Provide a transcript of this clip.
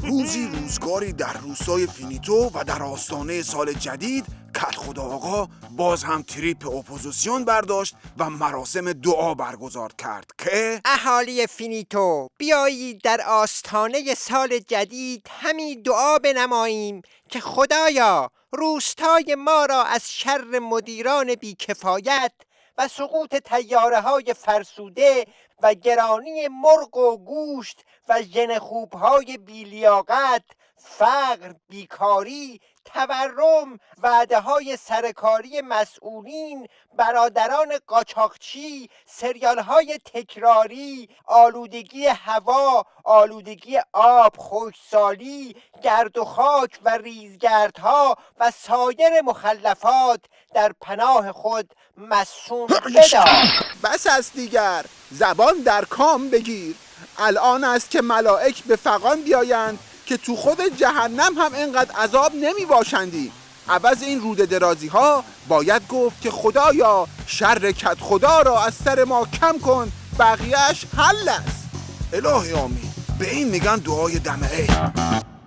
روزی روزگاری در روستای فینیتو و در آستانه سال جدید کدخدا آقا باز هم تریپ اپوزیسیون برداشت و مراسم دعا برگزار کرد که اهالی فینیتو بیایید در آستانه سال جدید همی دعا بنماییم که خدایا روستای ما را از شر مدیران بیکفایت و سقوط طیاره‌های فرسوده و گرانی مرغ و گوشت و ژنخوب‌های بی‌لیاقت، فقر، بیکاری، تورم، وعده‌های سرکاری مسئولین، برادران قاچاقچی، سریال‌های تکراری، آلودگی هوا، آلودگی آب، خشکسالی، گرد و خاک و ریزگردها و سایر مخلفات در پناه خود مسون بدار. بس است دیگر، زبان در کام بگیر. الان است که ملائک به فغان بیایند که تو خود جهنم هم اینقدر عذاب نمی باشندی. عوض این روده درازی ها باید گفت که خدایا شر کد خدا را از سر ما کم کن، بقیهش حل است. الهی آمین. به این میگن دعای دمعه.